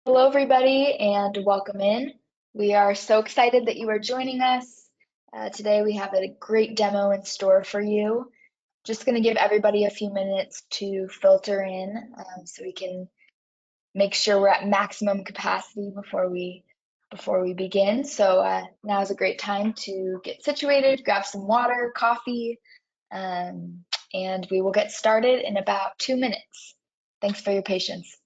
Hello, everybody, and welcome in. We are so excited that you are joining us. Today, we have a great demo in store for you. Just going to give everybody a few minutes to filter in so we can make sure we're at maximum capacity before we begin. So now is a great time to get situated, grab some water, coffee, and we will get started in about 2 minutes. Thanks for your patience.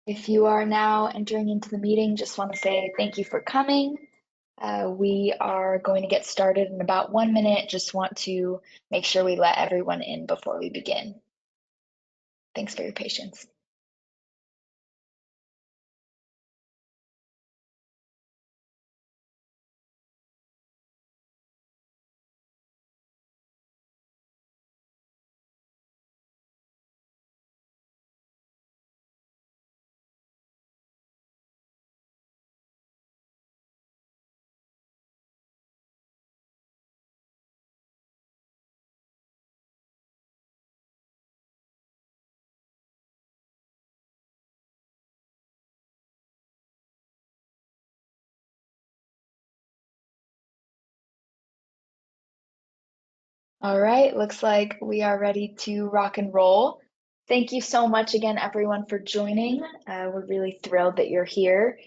If you are now entering into the meeting, just want to say thank you for coming. We are going to get started in about 1 minute. Just want to make sure we let everyone in before we begin. Thanks for your patience. All right, looks like we are ready to rock and roll. Thank you so much again, everyone, for joining. We're really thrilled that you're here.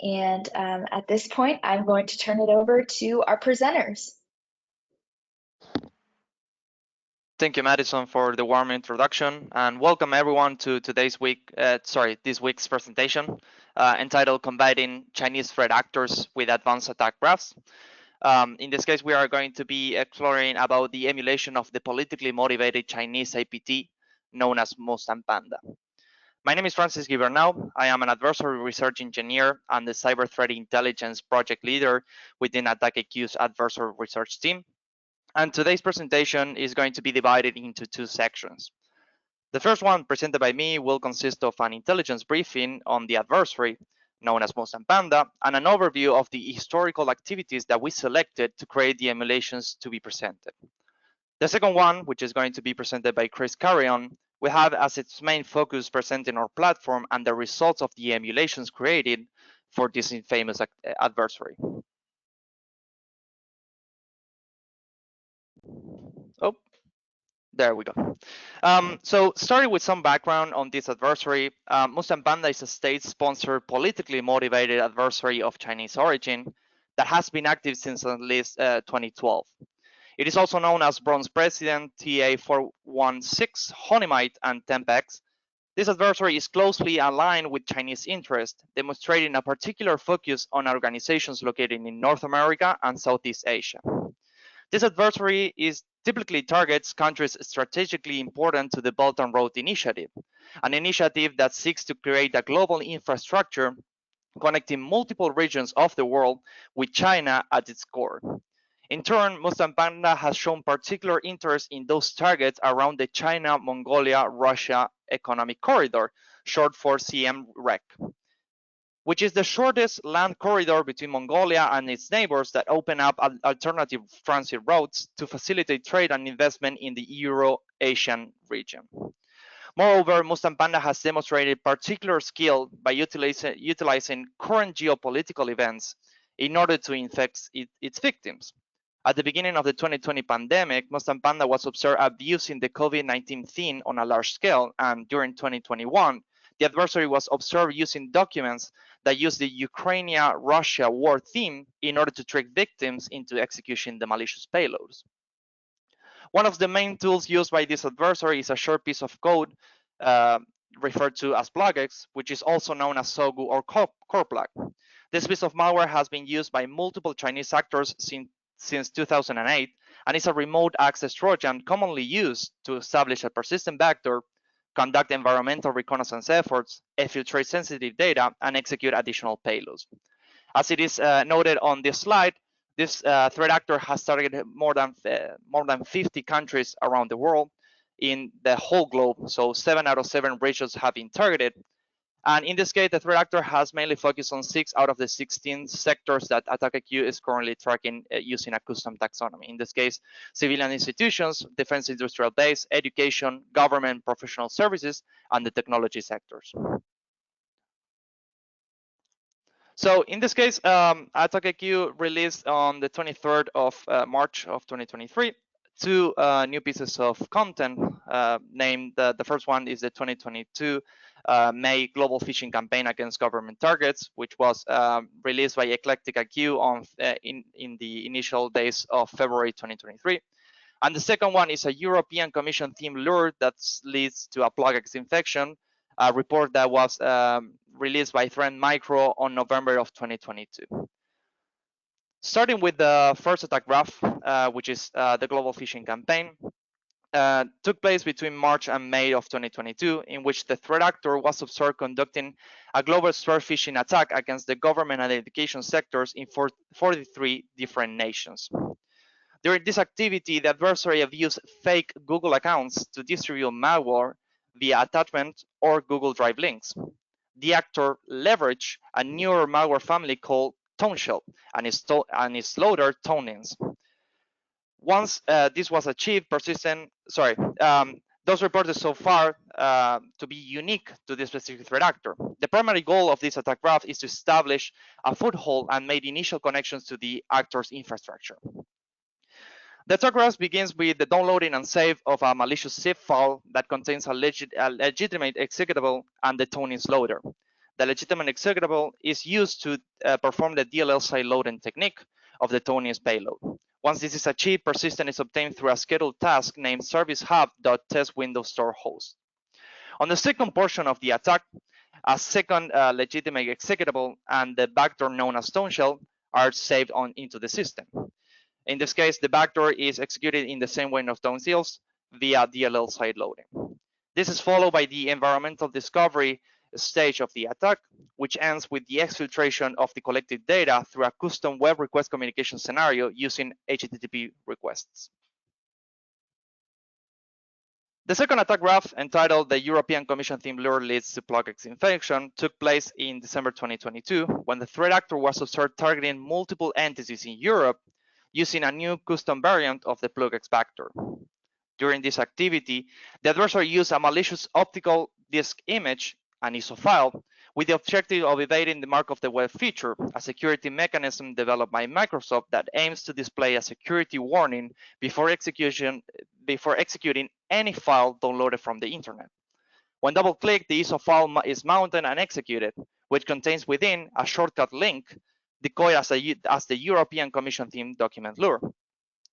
And at this point, I'm going to turn it over to our presenters. Thank you, Madison, for the warm introduction, and welcome everyone to this week's presentation entitled "Combating Chinese Threat Actors with Advanced Attack Graphs." In this case, we are going to be exploring about the emulation of the politically motivated Chinese APT known as Mustang Panda. My name is Francis Gibernau. I am an adversary research engineer and the cyber threat intelligence project leader within AttackIQ's adversary research team. And today's presentation is going to be divided into two sections. The first one, presented by me, will consist of an intelligence briefing on the adversary, known as Mustang Panda, and an overview of the historical activities that we selected to create the emulations to be presented. The second one, which is going to be presented by Chris Carrion, we have as its main focus presenting our platform and the results of the emulations created for this infamous adversary. Oh, there we go. So starting with some background on this adversary, Mustang Panda is a state-sponsored, politically motivated adversary of Chinese origin that has been active since at least 2012. It is also known as Bronze President, TA416, Honeymite, and Tempex. This adversary is closely aligned with Chinese interest, demonstrating a particular focus on organizations located in North America and Southeast Asia. This adversary typically targets countries strategically important to the Belt and Road Initiative, an initiative that seeks to create a global infrastructure connecting multiple regions of the world with China at its core. In turn, Mustang Panda has shown particular interest in those targets around the China-Mongolia-Russia Economic Corridor, short for CMREC, which is the shortest land corridor between Mongolia and its neighbors that open up alternative transit routes to facilitate trade and investment in the Euro-Asian region. Moreover, Mustang Panda has demonstrated particular skill by utilizing current geopolitical events in order to infect its victims. At the beginning of the 2020 pandemic, Mustang Panda was observed abusing the COVID-19 theme on a large scale, and during 2021, the adversary was observed using documents that use the Ukraine-Russia war theme in order to trick victims into executing the malicious payloads. One of the main tools used by this adversary is a short piece of code referred to as BlogX, which is also known as Sogu or Corplag. This piece of malware has been used by multiple Chinese actors since 2008 and is a remote access Trojan commonly used to establish a persistent backdoor conduct environmental reconnaissance efforts, infiltrate sensitive data, and execute additional payloads. As it is noted on this slide, this threat actor has targeted more than 50 countries around the world in the whole globe. So 7 out of 7 regions have been targeted. And in this case, the threat actor has mainly focused on 6 out of the 16 sectors that AttackIQ is currently tracking using a custom taxonomy. In this case, civilian institutions, defense industrial base, education, government, professional services, and the technology sectors. So in this case, AttackIQ released on the 23rd of March of 2023 two new pieces of content named, the first one is the 2022 May Global Phishing Campaign Against Government Targets, which was released by AttackIQ on in the initial days of February 2023. And the second one is a European Commission themed lure that leads to a PlugX infection, a report that was released by Trend Micro on November of 2022. Starting with the first attack graph, which is the global phishing campaign, took place between March and May of 2022, in which the threat actor was observed conducting a global spear phishing attack against the government and education sectors in 43 different nations. During this activity, the adversary used fake Google accounts to distribute malware via attachment or Google Drive links. The actor leveraged a newer malware family called ToneShell and its loader Tonins. Once this was achieved, those reported so far to be unique to this specific threat actor. The primary goal of this attack graph is to establish a foothold and make initial connections to the actor's infrastructure. The attack graph begins with the downloading and save of a malicious zip file that contains a legitimate executable and the Tonins loader. The legitimate executable is used to perform the DLL side loading technique of the Tonins payload. Once this is achieved, persistence is obtained through a scheduled task named service-hub.test Windows Store host. On the second portion of the attack, a second legitimate executable and the backdoor known as ToneShell are saved into the system. In this case, the backdoor is executed in the same way of ToneSeals via DLL side loading. This is followed by the environmental discovery stage of the attack, which ends with the exfiltration of the collected data through a custom web request communication scenario using HTTP requests. The second attack graph, entitled the European Commission Theme Lure Leads to PlugX Infection, took place in December 2022, when the threat actor was observed targeting multiple entities in Europe using a new custom variant of the PlugX backdoor. During this activity, the adversary used a malicious optical disk image, an ISO file, with the objective of evading the mark of the web feature, a security mechanism developed by Microsoft that aims to display a security warning before executing any file downloaded from the internet. When double-clicked, the ISO file is mounted and executed, which contains within a shortcut link decoded as the European Commission theme document lure.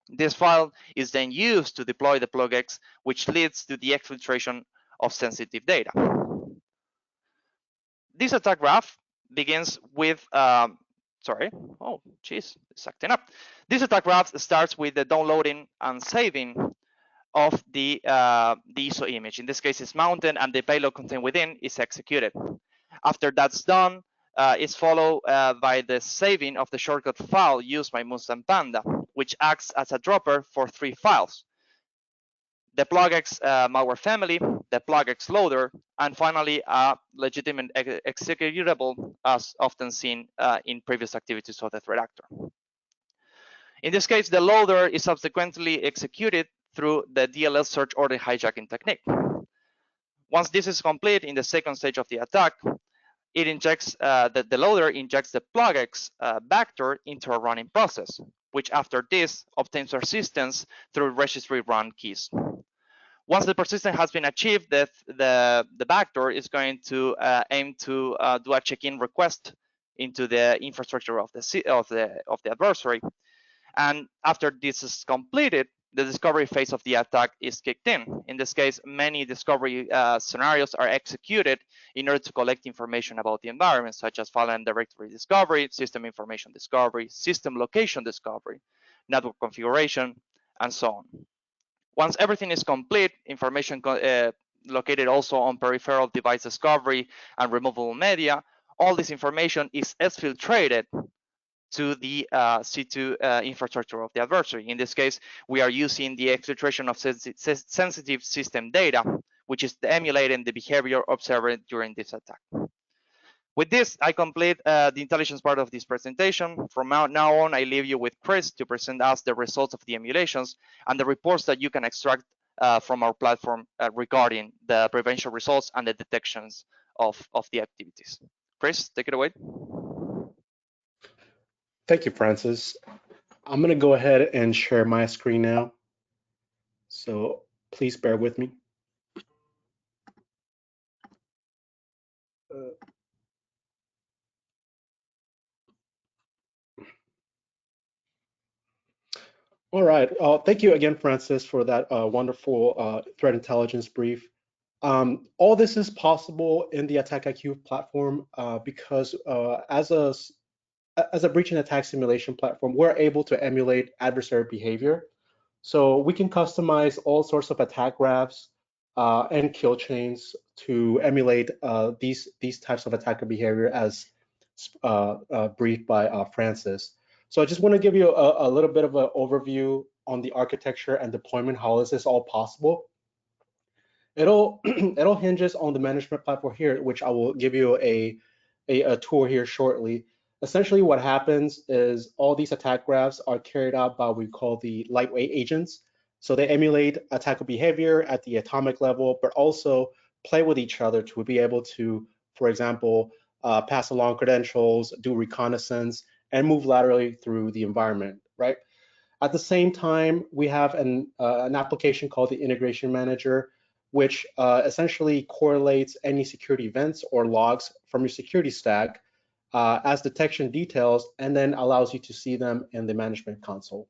This file is then used to deploy the PlugX, which leads to the exfiltration of sensitive data. This attack graph begins with, it's acting up. This attack graph starts with the downloading and saving of the ISO image. In this case, it's mounted and the payload contained within is executed. After that's done, it's followed by the saving of the shortcut file used by Mustang Panda, which acts as a dropper for 3 files: the PlugX malware family, the PlugX loader, and finally a legitimate executable, as often seen in previous activities of the threat actor. In this case, the loader is subsequently executed through the DLL search order hijacking technique. Once this is complete, in the second stage of the attack, it injects the loader injects the PlugX backdoor into a running process, which after this obtains persistence through registry run keys. Once the persistence has been achieved, the backdoor is going to aim to do a check-in request into the infrastructure of the adversary. And after this is completed, the discovery phase of the attack is kicked in. In this case, many discovery scenarios are executed in order to collect information about the environment, such as file and directory discovery, system information discovery, system location discovery, network configuration, and so on. Once everything is complete, information located also on peripheral device discovery and removable media. All this information is exfiltrated to the C2 infrastructure of the adversary. In this case, we are using the exfiltration of sensitive system data, which is emulating the behavior observed during this attack. With this, I complete the intelligence part of this presentation. From now on, I leave you with Chris to present us the results of the emulations and the reports that you can extract from our platform regarding the prevention results and the detections of the activities. Chris, take it away. Thank you, Francis. I'm going to go ahead and share my screen now. So please bear with me. All right. Thank you again, Francis, for that wonderful threat intelligence brief. All this is possible in the AttackIQ platform because as a breach and attack simulation platform, we're able to emulate adversary behavior. So we can customize all sorts of attack graphs and kill chains to emulate these types of attacker behavior as briefed by Francis. So I just want to give you a little bit of an overview on the architecture and deployment. How is this all possible? It'll hinges on the management platform here, which I will give you a tour here shortly. Essentially, what happens is all these attack graphs are carried out by what we call the lightweight agents. So they emulate attacker behavior at the atomic level, but also play with each other to be able to, for example, pass along credentials, do reconnaissance, and move laterally through the environment, right? At the same time, we have an application called the Integration Manager, which essentially correlates any security events or logs from your security stack as detection details, and then allows you to see them in the management console.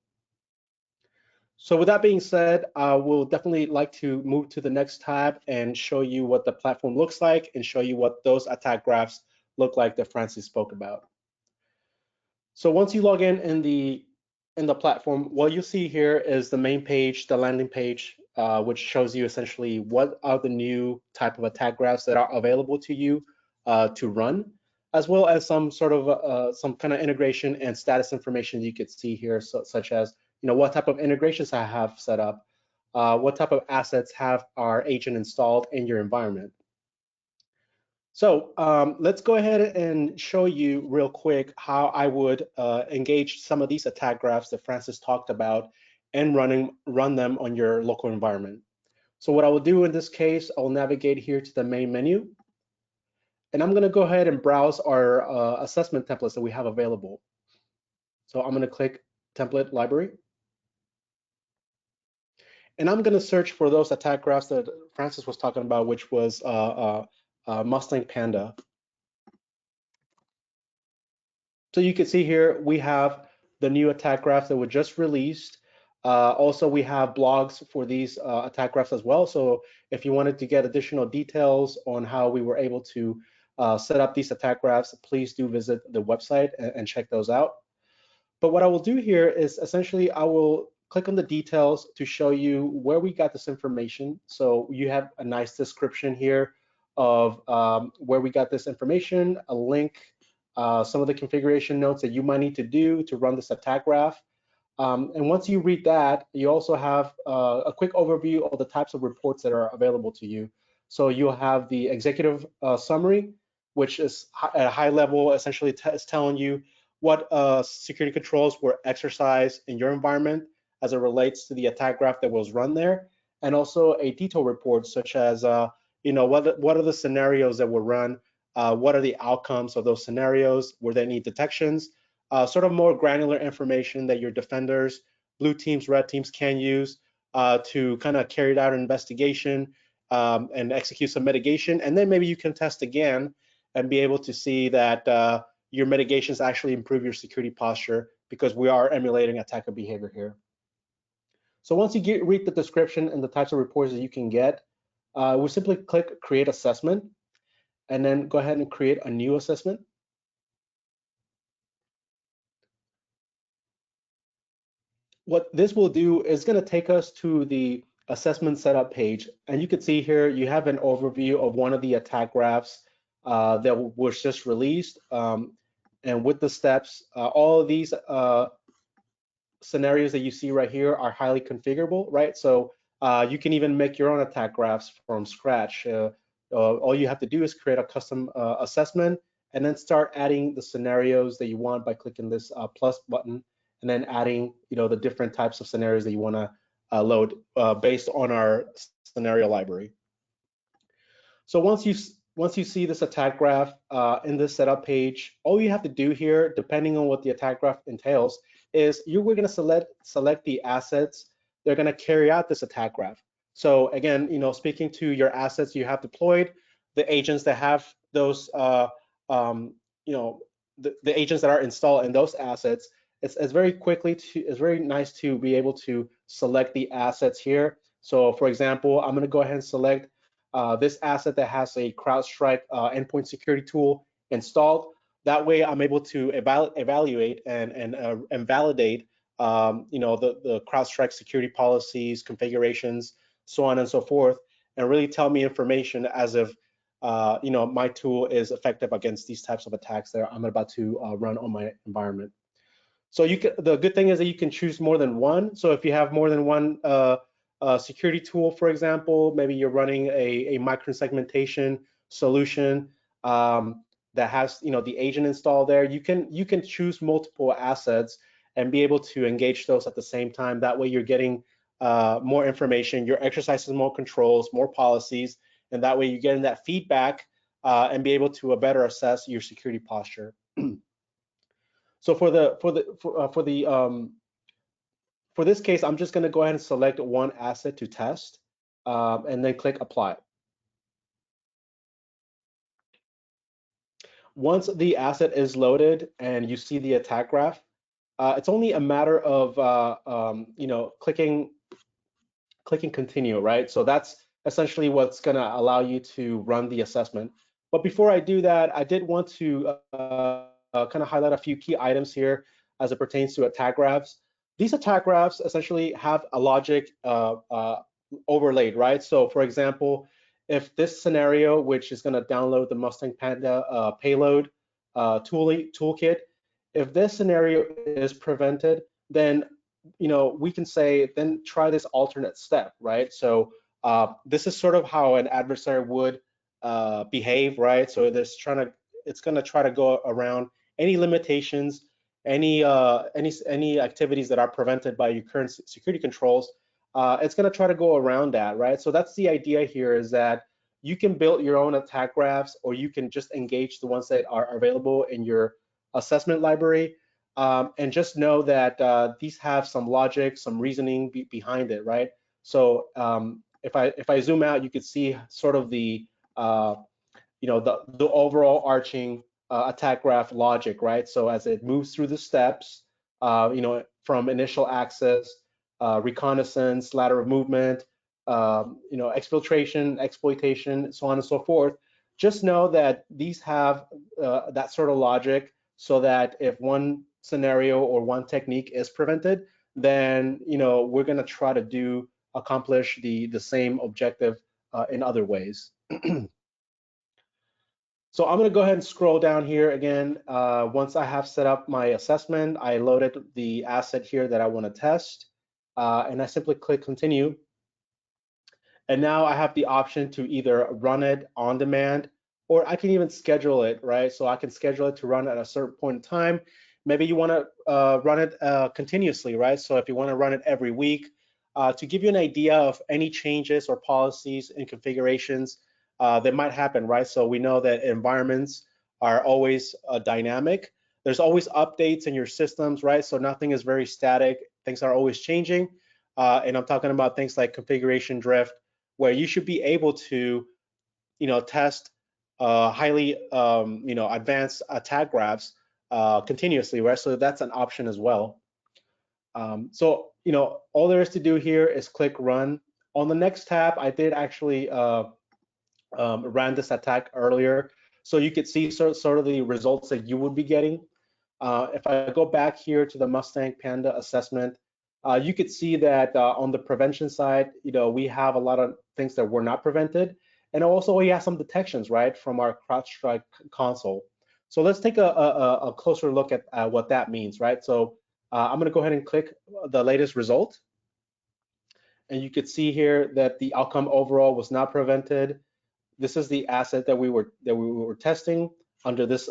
So with that being said, I will definitely like to move to the next tab and show you what the platform looks like and show you what those attack graphs look like that Francis spoke about. So once you log in the platform, what you'll see here is the main page, the landing page, which shows you essentially what are the new type of attack graphs that are available to you to run, as well as some sort of some kind of integration and status information you could see here, such as what type of integrations I have set up, what type of assets have our agent installed in your environment. So let's go ahead and show you real quick how I would engage some of these attack graphs that Francis talked about and run them on your local environment. So what I will do in this case, I'll navigate here to the main menu. And I'm going to go ahead and browse our assessment templates that we have available. So I'm going to click Template Library. And I'm going to search for those attack graphs that Francis was talking about, which was Mustang Panda. So you can see here, we have the new attack graphs that were just released. Also, we have blogs for these attack graphs as well. So if you wanted to get additional details on how we were able to set up these attack graphs, please do visit the website and check those out. But what I will do here is essentially I will click on the details to show you where we got this information. So you have a nice description here of where we got this information, a link, some of the configuration notes that you might need to do to run this attack graph. And once you read that, you also have a quick overview of the types of reports that are available to you. So you'll have the executive summary, which is at a high level, essentially is telling you what security controls were exercised in your environment as it relates to the attack graph that was run there, and also a detailed report such as what are the scenarios that were run, what are the outcomes of those scenarios, were there any detections, sort of more granular information that your defenders, blue teams, red teams can use to kind of carry out an investigation and execute some mitigation, and then maybe you can test again and be able to see that your mitigations actually improve your security posture because we are emulating attacker behavior here. So once you read the description and the types of reports that you can get, we'll simply click Create Assessment, and then go ahead and create a new assessment. What this will do is going to take us to the assessment setup page, and you can see here you have an overview of one of the attack graphs that was just released, and with the steps, all of these scenarios that you see right here are highly configurable, right? So you can even make your own attack graphs from scratch. All you have to do is create a custom assessment and then start adding the scenarios that you want by clicking this plus button, and then adding, the different types of scenarios that you want to load based on our scenario library. So once you see this attack graph in this setup page, all you have to do here, depending on what the attack graph entails, is we're going to select the assets that are going to carry out this attack graph. So again, speaking to your assets you have deployed, the agents that have those, the agents that are installed in those assets, it's very nice to be able to select the assets here. So for example, I'm going to go ahead and select this asset that has a CrowdStrike endpoint security tool installed. That way, I'm able to evaluate and validate, the CrowdStrike security policies, configurations, so on and so forth, and really tell me information as if, my tool is effective against these types of attacks that I'm about to run on my environment. So the good thing is that you can choose more than one. So if you have more than one security tool, for example, maybe you're running a microsegmentation solution that has the agent installed there, you can choose multiple assets and be able to engage those at the same time. That way you're getting more information, you're exercising more controls, more policies, and that way you're getting that feedback and be able to better assess your security posture. So for this case, I'm just going to go ahead and select one asset to test, and then click apply. Once the asset is loaded and you see the attack graph, it's only a matter of clicking continue, right? So that's essentially what's going to allow you to run the assessment. But before I do that, I did want to kind of highlight a few key items here as it pertains to attack graphs. These attack graphs essentially have a logic overlaid, right? So for example, if this scenario, which is going to download the Mustang Panda payload toolkit, if this scenario is prevented, then we can say then try this alternate step, right? So this is sort of how an adversary would behave, right? So it's going to try to go around any limitations, any activities that are prevented by your current security controls. It's going to try to go around that, right? So that's the idea here, is that you can build your own attack graphs, or you can just engage the ones that are available in your assessment library, and just know that these have some logic, some reasoning behind it, right? So if I zoom out, you could see sort of the the overall arching attack graph logic, right? So as it moves through the steps, from initial access, reconnaissance, ladder of movement, exfiltration, exploitation, so on and so forth, just know that these have that sort of logic, so that if one scenario or one technique is prevented, then we're going to try to accomplish the same objective in other ways. So I'm going to go ahead and scroll down here again. Once I have set up my assessment, I loaded the asset here that I want to test, and I simply click continue. And now I have the option to either run it on demand, or I can even schedule it, right? So I can schedule it to run at a certain point in time. Maybe you want to run it continuously, right? So if you want to run it every week, to give you an idea of any changes or policies and configurations that might happen, right? So we know that environments are always dynamic. There's always updates in your systems, right? So nothing is very static. Things are always changing. And I'm talking about things like configuration drift, where you should be able to, test highly, advanced attack graphs continuously, right? So that's an option as well. So, all there is to do here is click run. On the next tab, I did actually ran this attack earlier, so you could see sort of the results that you would be getting. If I go back here to the Mustang Panda assessment, You could see that on the prevention side, we have a lot of things that were not prevented. And also we have some detections, right, from our CrowdStrike console. So let's take a closer look at what that means, right? So I'm going to go ahead and click the latest result. And you could see here that the outcome overall was not prevented. This is the asset that we were testing under this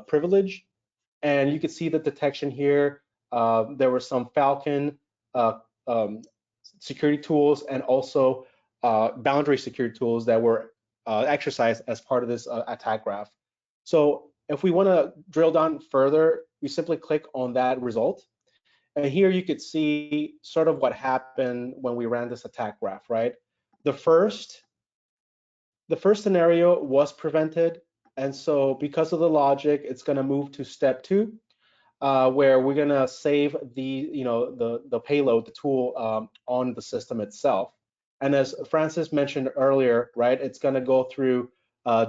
privilege. And you could see the detection here. There were some Falcon security tools and also boundary security tools that were exercised as part of this attack graph. So if we want to drill down further, we simply click on that result. And here you could see sort of what happened when we ran this attack graph, right? The first scenario was prevented. And so because of the logic, it's going to move to step 2. Where we're gonna save the payload, the tool on the system itself. And as Francis mentioned earlier, right, it's gonna go through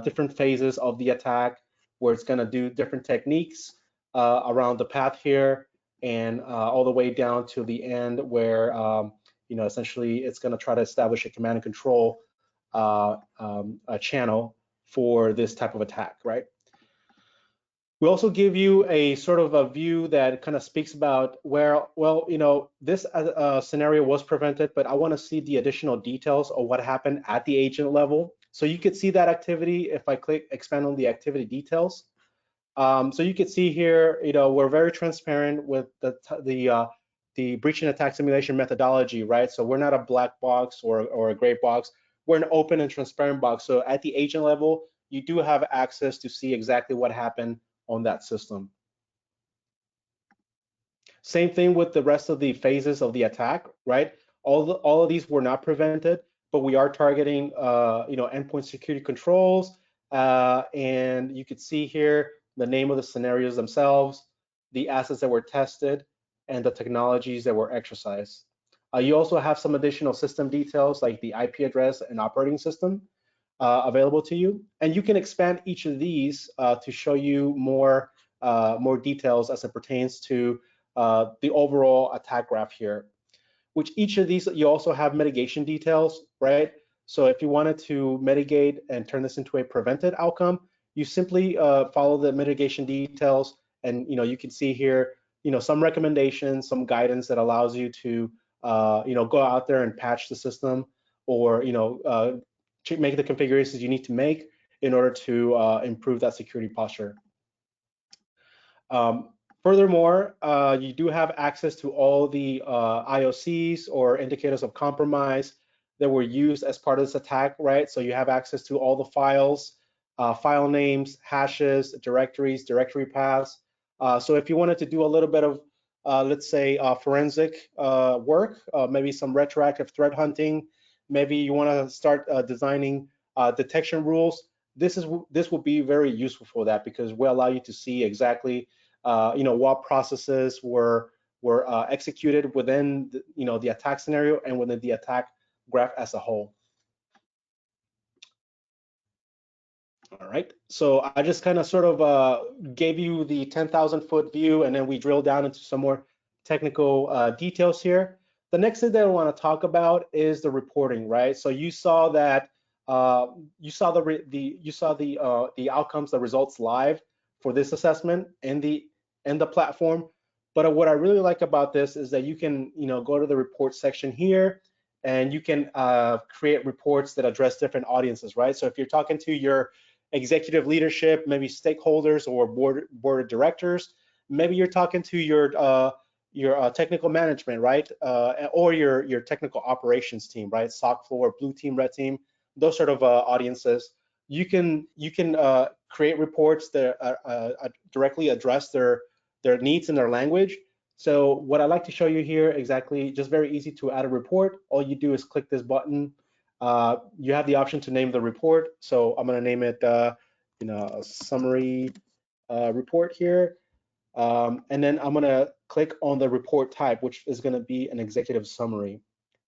different phases of the attack, where it's gonna do different techniques around the path here, and all the way down to the end where essentially it's gonna try to establish a command and control a channel for this type of attack, right? We also give you a sort of a view that kind of speaks about where, well, this scenario was prevented, but I want to see the additional details of what happened at the agent level. So you could see that activity if I click expand on the activity details. So you could see here, we're very transparent with the breach and attack simulation methodology, right? So we're not a black box or a gray box. We're an open and transparent box. So at the agent level, you do have access to see exactly what happened on that system. Same thing with the rest of the phases of the attack, right? All of these were not prevented, but we are targeting endpoint security controls, and you could see here the name of the scenarios themselves, the assets that were tested, and the technologies that were exercised. You also have some additional system details like the IP address and operating system available to you, and you can expand each of these to show you more details as it pertains to the overall attack graph here. Which each of these, you also have mitigation details, right? So if you wanted to mitigate and turn this into a prevented outcome, you simply follow the mitigation details, and you can see here, some recommendations, some guidance that allows you to go out there and patch the system, or make the configurations you need to make in order to improve that security posture. Furthermore, you do have access to all the IOCs or indicators of compromise that were used as part of this attack, right? So you have access to all the files, file names, hashes, directories, directory paths. So if you wanted to do a little bit of, let's say, forensic work, maybe some retroactive threat hunting, maybe you want to start designing detection rules, this will be very useful for that, because we'll allow you to see exactly what processes were executed within the attack scenario and within the attack graph as a whole. All right, so I just kind of sort of gave you the 10,000-foot view, and then we drill down into some more technical details here. The next thing that I want to talk about is the reporting, right? So you saw that you saw the outcomes, the results live for this assessment in the platform. But what I really like about this is that you can go to the report section here, and you can create reports that address different audiences, right? So if you're talking to your executive leadership, maybe stakeholders or board of directors, maybe you're talking to your technical management, right? Or your technical operations team, right? SOC floor, blue team, red team, those sort of audiences. You can create reports that directly address their needs in their language. So what I'd like to show you here exactly, just very easy to add a report. All you do is click this button. You have the option to name the report. So I'm going to name it, a summary report here. And then I'm going to click on the report type, which is going to be an executive summary.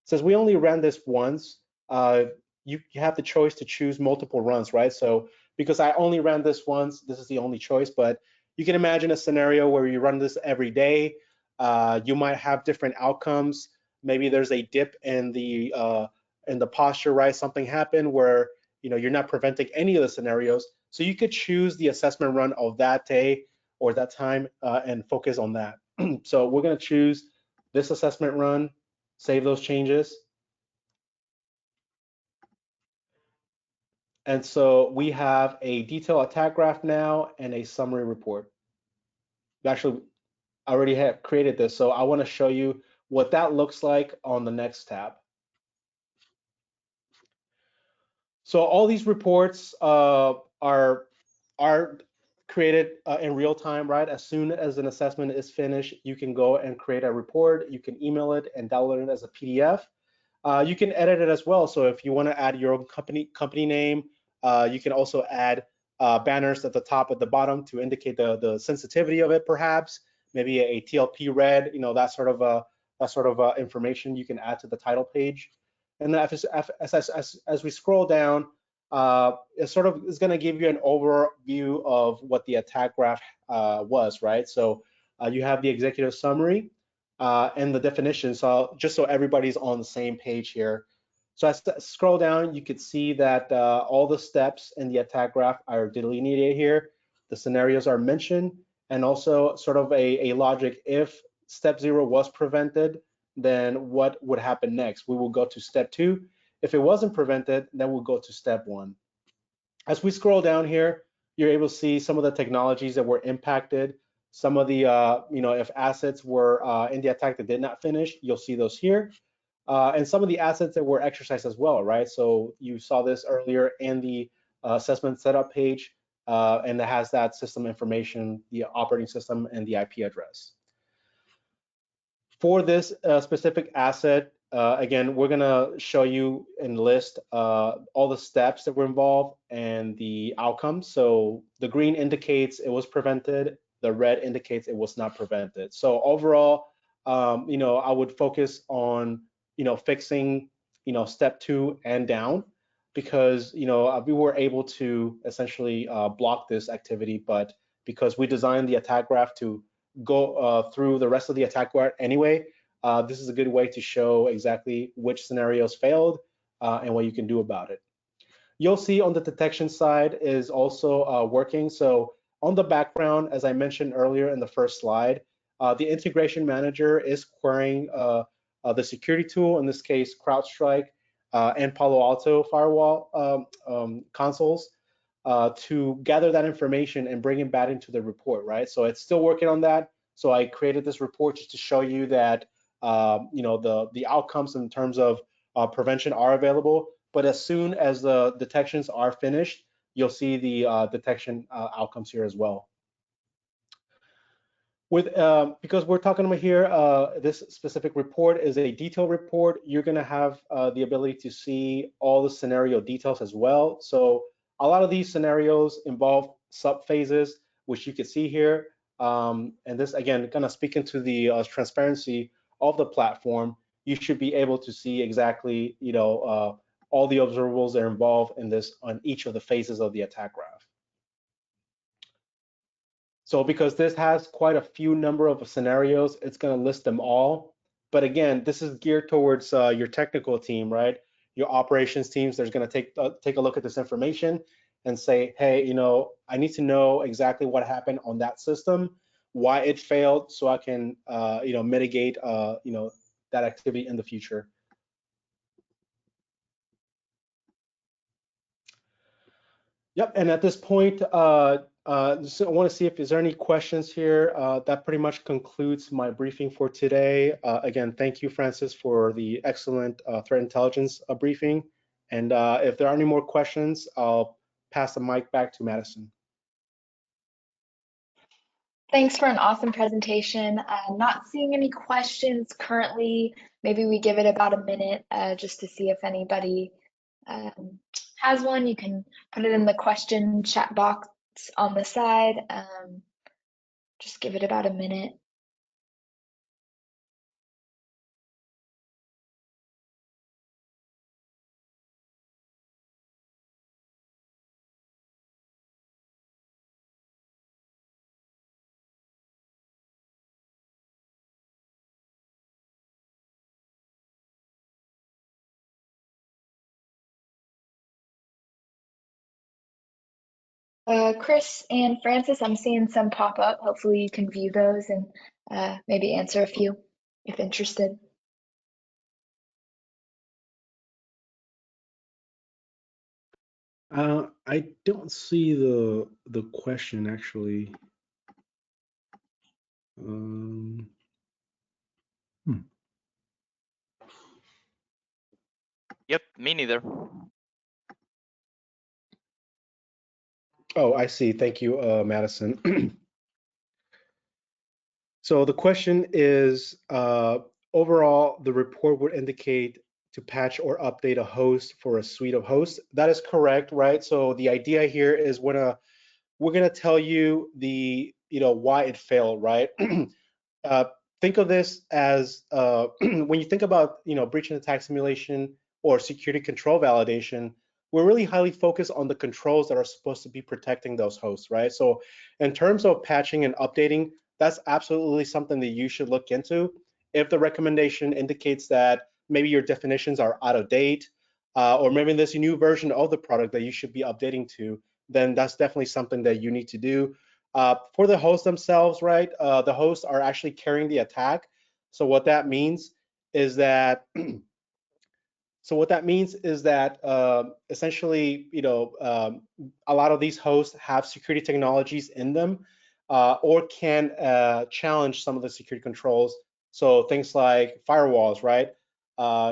Since we only ran this once, you have the choice to choose multiple runs, right? So because I only ran this once, this is the only choice, but you can imagine a scenario where you run this every day. You might have different outcomes. Maybe there's a dip in the posture, right? Something happened where you're not preventing any of the scenarios. So you could choose the assessment run of that day or that time and focus on that. So we're going to choose this assessment run, save those changes. And so we have a detailed attack graph now and a summary report. Actually, I already have created this, so I want to show you what that looks like on the next tab. So all these reports are created in real time, right? As soon as an assessment is finished, you can go and create a report. You can email it and download it as a PDF. You can edit it as well. So if you want to add your own company name, you can also add banners at the top, at the bottom to indicate the sensitivity of it, perhaps maybe a TLP red, that sort of information you can add to the title page. And then as we scroll down, it sort of is going to give you an overview of what the attack graph was, right? So you have the executive summary and the definition. So just so everybody's on the same page here. So as I scroll down, you could see that all the steps in the attack graph are delineated here. The scenarios are mentioned, and also sort of a logic. If step 0 was prevented, then what would happen next? We will go to step 2. If it wasn't prevented, then we'll go to step 1. As we scroll down here, you're able to see some of the technologies that were impacted. Some of the, if assets were in the attack that did not finish, you'll see those here. And some of the assets that were exercised as well, right? So you saw this earlier in the assessment setup page, and it has that system information, the operating system, and the IP address. For this specific asset, again, we're gonna show you and list all the steps that were involved and the outcomes. So the green indicates it was prevented, the red indicates it was not prevented. So overall, I would focus on, fixing, step 2 and down, because, we were able to essentially block this activity, but because we designed the attack graph to go through the rest of the attack graph anyway, this is a good way to show exactly which scenarios failed and what you can do about it. You'll see on the detection side is also working. So on the background, as I mentioned earlier in the first slide, the integration manager is querying the security tool, in this case, CrowdStrike and Palo Alto firewall consoles, to gather that information and bring it back into the report, right? So it's still working on that. So I created this report just to show you that the outcomes in terms of prevention are available. But as soon as the detections are finished, you'll see the detection outcomes here as well. Because we're talking about here, this specific report is a detailed report. You're going to have the ability to see all the scenario details as well. So a lot of these scenarios involve subphases, which you can see here. And this, again, kind of speaking to the transparency of the platform, you should be able to see exactly, all the observables that are involved in this on each of the phases of the attack graph. So because this has quite a few number of scenarios, it's going to list them all. But again, this is geared towards your technical team, right? Your operations teams. There's going to take a look at this information and say, hey, I need to know exactly what happened on that system, why it failed, so I can, mitigate, that activity in the future. Yep, and at this point, just I want to see if is there any questions here. That pretty much concludes my briefing for today. Again, thank you, Francis, for the excellent threat intelligence briefing. And if there are any more questions, I'll pass the mic back to Madison. Thanks for an awesome presentation. Not seeing any questions currently. Maybe we give it about a minute just to see if anybody has one. You can put it in the question chat box on the side. Just give it about a minute. Chris and Francis, I'm seeing some pop up. Hopefully you can view those and maybe answer a few if interested. I don't see the question actually. Yep, me neither. Oh, I see. Thank you, Madison. So the question is, overall, the report would indicate to patch or update a host for a suite of hosts. That is correct, right? So the idea here is we're gonna tell you the why it failed, right? uh, think of this as when you think about breach and attack simulation or security control validation, we're really highly focused on the controls that are supposed to be protecting those hosts, right? So in terms of patching and updating, that's absolutely something that you should look into. If the recommendation indicates that maybe your definitions are out of date, or maybe there's a new version of the product that you should be updating to, then that's definitely something that you need to do. For the hosts themselves, right? The hosts are actually carrying the attack. So what that means is that essentially, a lot of these hosts have security technologies in them, or can challenge some of the security controls. So things like firewalls, right?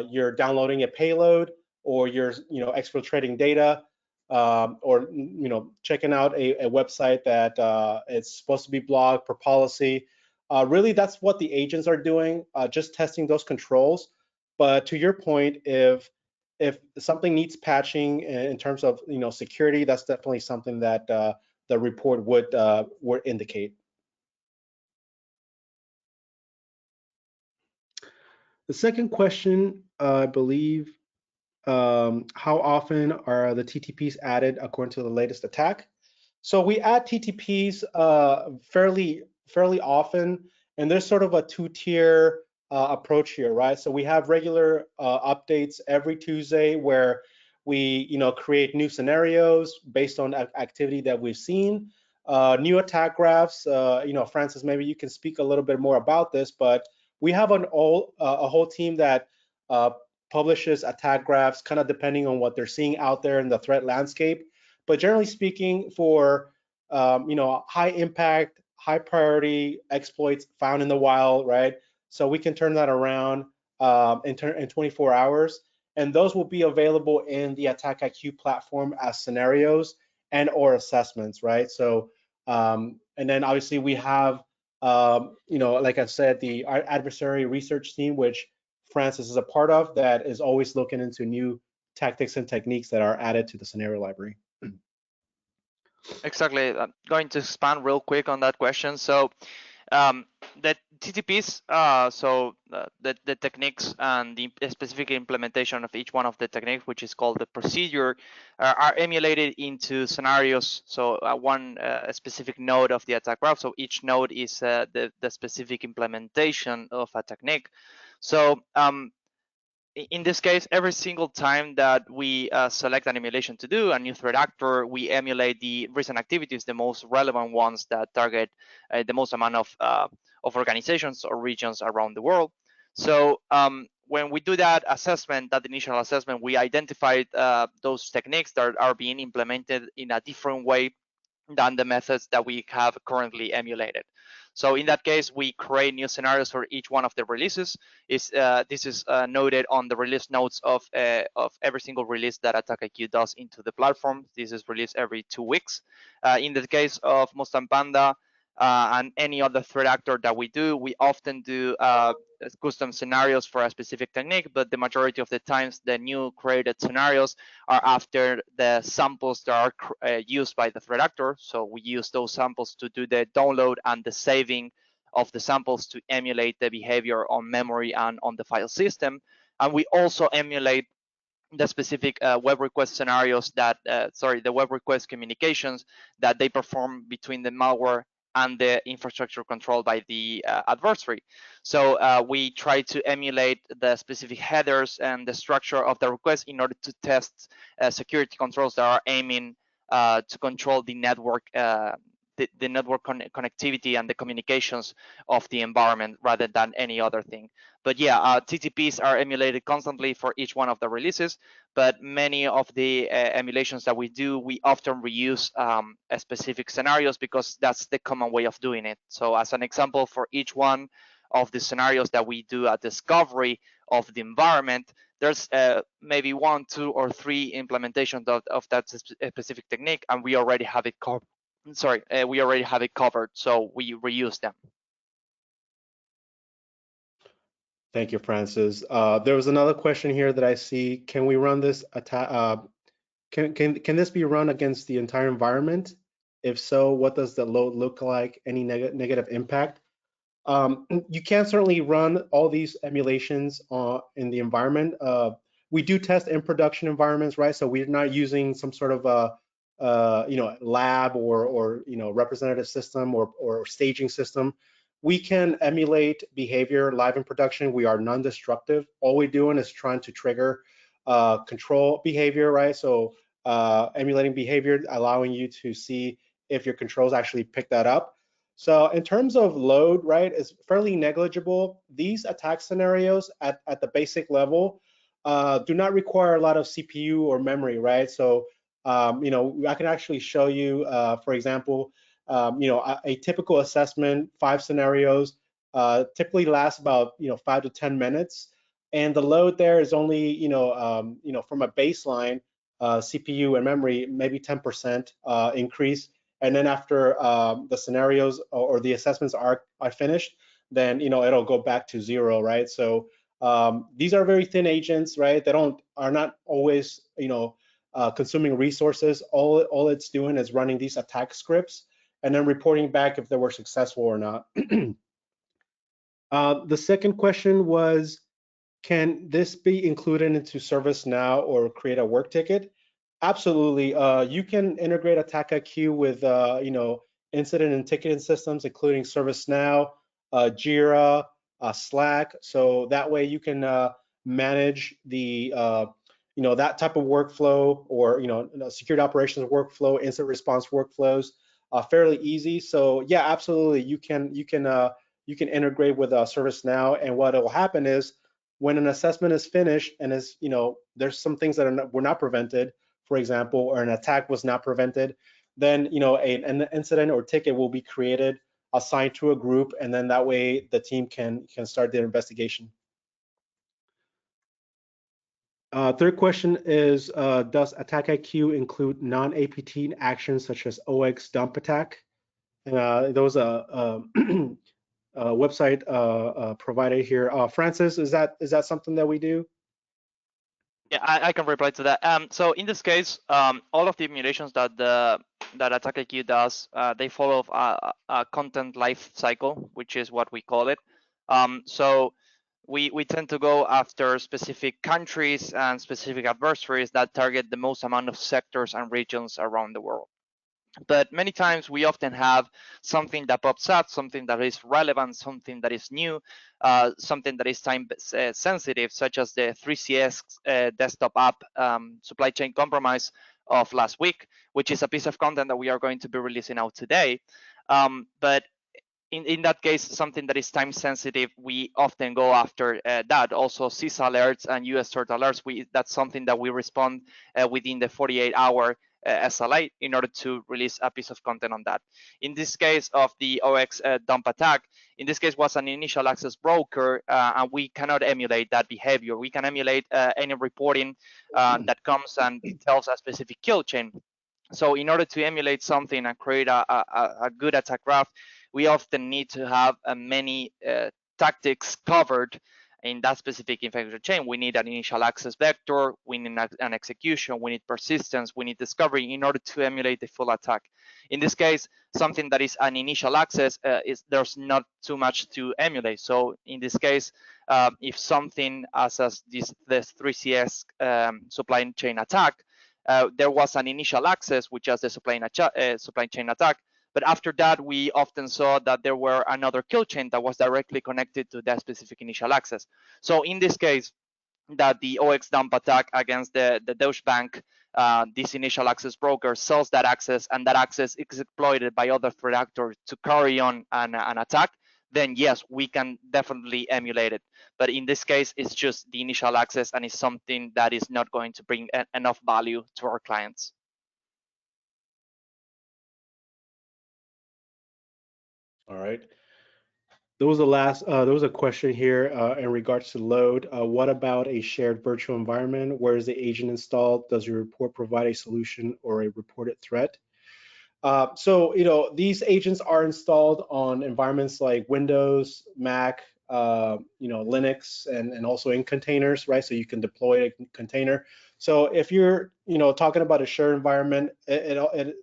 You're downloading a payload, or you're exfiltrating data, or checking out a website that it's supposed to be blocked per policy. Really, that's what the agents are doing, just testing those controls. But to your point, if something needs patching in terms of security, that's definitely something that the report would indicate. The second question, I believe, how often are the TTPs added according to the latest attack? So we add TTPs fairly often, and there's sort of a two-tier approach here, right? So we have regular updates every Tuesday where we create new scenarios based on activity that we've seen, new attack graphs. Francis, maybe you can speak a little bit more about this, but we have a whole team that publishes attack graphs, kind of depending on what they're seeing out there in the threat landscape. But generally speaking, for high impact, high priority exploits found in the wild, right? So we can turn that around in 24 hours, and those will be available in the AttackIQ platform as scenarios and/or assessments, right? So and then obviously we have like I said, the adversary research team, which Francis is a part of, that is always looking into new tactics and techniques that are added to the scenario library. Exactly. I'm going to expand real quick on that question. So the TTPs, the techniques and the specific implementation of each one of the techniques, which is called the procedure, are emulated into scenarios. So one specific node of the attack graph. So each node is the specific implementation of a technique. So in this case, every single time that we select an emulation to do a new threat actor, we emulate the recent activities, the most relevant ones that target the most amount of organizations or regions around the world. So when we do that assessment, that initial assessment, we identified those techniques that are being implemented in a different way than the methods that we have currently emulated. So in that case, we create new scenarios for each one of the releases. This is noted on the release notes of every single release that AttackIQ does into the platform. This is released every 2 weeks. In the case of Mustang Panda and any other threat actor that we do, we often do custom scenarios for a specific technique, but the majority of the times the new created scenarios are after the samples that are used by the threat actor. So we use those samples to do the download and the saving of the samples to emulate the behavior on memory and on the file system. And we also emulate the specific web request scenarios that, the web request communications that they perform between the malware and the infrastructure controlled by the adversary. So we try to emulate the specific headers and the structure of the request in order to test security controls that are aiming to control the network, the network connectivity and the communications of the environment rather than any other thing. But yeah, TTPs are emulated constantly for each one of the releases, but many of the emulations that we do, we often reuse specific scenarios because that's the common way of doing it. So as an example, for each one of the scenarios that we do a discovery of the environment, there's maybe 1, 2, or 3 implementations of that specific technique, and we already have it covered. Sorry, we already have it covered, so we reuse them. Thank you, Francis. There was another question here that I see. Can we run this attack? Can this be run against the entire environment? If so, what does the load look like? Any negative impact? You can certainly run all these emulations in the environment. We do test in production environments, right? So we're not using some sort of lab or representative system or staging system. We can emulate behavior live in production. We are non-destructive. All we're doing is trying to trigger control behavior, right? So emulating behavior, allowing you to see if your controls actually pick that up. So in terms of load, right, it's fairly negligible. These attack scenarios at the basic level do not require a lot of CPU or memory, right? So, I can actually show you, for example, a typical assessment, 5 scenarios, typically lasts about, 5 to 10 minutes. And the load there is only, from a baseline CPU and memory, maybe 10% increase. And then after the scenarios or the assessments are finished, then it'll go back to 0, right? So these are very thin agents, right? They are not always consuming resources. All it's doing is running these attack scripts and then reporting back if they were successful or not. The second question was, can this be included into ServiceNow or create a work ticket? Absolutely. You can integrate AttackIQ with incident and ticketing systems, including ServiceNow, Jira, Slack. So that way you can manage the that type of workflow, or security operations workflow, incident response workflows, fairly easy. So yeah, absolutely. You can integrate with ServiceNow, and what will happen is when an assessment is finished and there's some things that were not prevented, for example, or an attack was not prevented, then an incident or ticket will be created, assigned to a group, and then that way the team can start their investigation. Third question is, does AttackIQ include non-APT actions such as OX dump attack? There was a website provided here. Francis, is that something that we do? Yeah, I can reply to that. So in this case, all of the emulations that AttackIQ does, they follow a content life cycle, which is what we call it. So we tend to go after specific countries and specific adversaries that target the most amount of sectors and regions around the world. But many times we often have something that pops up, something that is relevant, something that is new, something that is time sensitive, such as the 3CS desktop app supply chain compromise of last week, which is a piece of content that we are going to be releasing out today. But in that case, something that is time sensitive, we often go after that. Also, CISA alerts and US CERT alerts, that's something that we respond within the 48-hour SLA in order to release a piece of content on that. In this case of the OX dump attack, in this case was an initial access broker, and we cannot emulate that behavior. We can emulate any reporting that comes and tells a specific kill chain. So in order to emulate something and create a good attack graph, we often need to have many tactics covered in that specific infrastructure chain. We need an initial access vector, we need an execution, we need persistence, we need discovery in order to emulate the full attack. In this case, something that is an initial access, there's not too much to emulate. So in this case, if something as this 3CS supply chain attack, there was an initial access, which is the supply chain attack. But after that, we often saw that there were another kill chain that was directly connected to that specific initial access. So in this case, that the OX dump attack against the Deutsche Bank, this initial access broker sells that access, and that access is exploited by other threat actors to carry on an attack, then yes, we can definitely emulate it. But in this case, it's just the initial access, and it's something that is not going to bring enough value to our clients. All right. There was a question here in regards to load. What about a shared virtual environment? Where is the agent installed? Does your report provide a solution or a reported threat? So, these agents are installed on environments like Windows, Mac, Linux, and also in containers, right? So you can deploy a container. So if you're, talking about a shared environment, the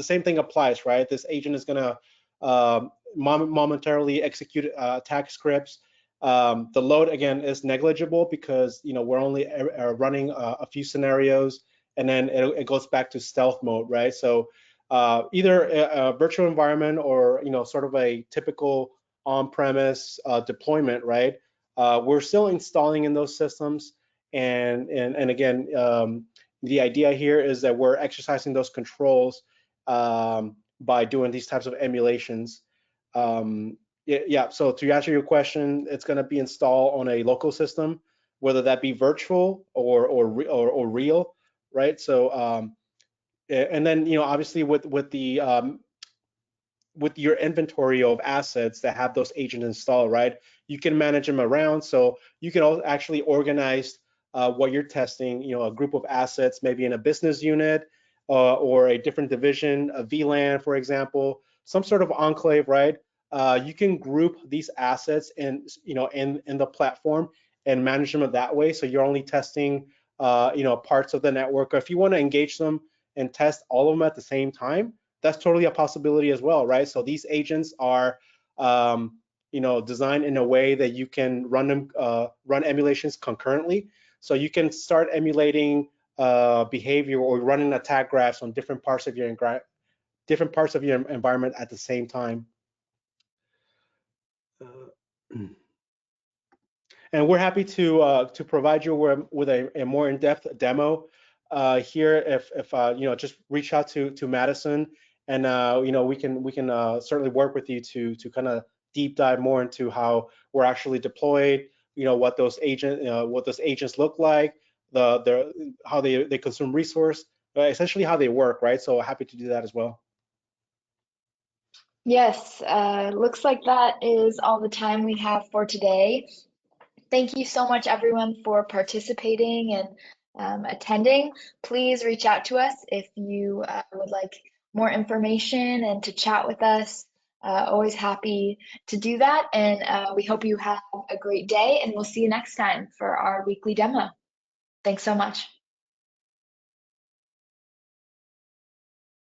same thing applies, right? This agent is going to momentarily execute attack scripts. The load, again, is negligible because, we're only running a few scenarios, and then it goes back to stealth mode, right? So either a virtual environment or sort of a typical on-premise deployment, right? We're still installing in those systems, and again, the idea here is that we're exercising those controls by doing these types of emulations. Yeah. So to answer your question, it's going to be installed on a local system, whether that be virtual or real, right? So and then obviously with your inventory of assets that have those agents installed, right? You can manage them around, so you can actually organize what you're testing. A group of assets, maybe in a business unit or a different division, a VLAN, for example, some sort of enclave, right? You can group these assets in the platform and manage them that way. So you're only testing parts of the network. Or if you want to engage them and test all of them at the same time, that's totally a possibility as well, right? So these agents are, designed in a way that you can run emulations concurrently. So you can start emulating behavior or running attack graphs on different parts of your environment at the same time. And we're happy to provide you with a more in-depth demo here. If just reach out to Madison, and we can certainly work with you to kind of deep dive more into how we're actually deployed. What those agents look like, how they consume resource, essentially how they work, right? So happy to do that as well. Yes, looks like that is all the time we have for today. Thank you so much, everyone, for participating and attending. Please reach out to us if you would like more information and to chat with us. Always happy to do that. And we hope you have a great day, and we'll see you next time for our weekly demo. Thanks so much.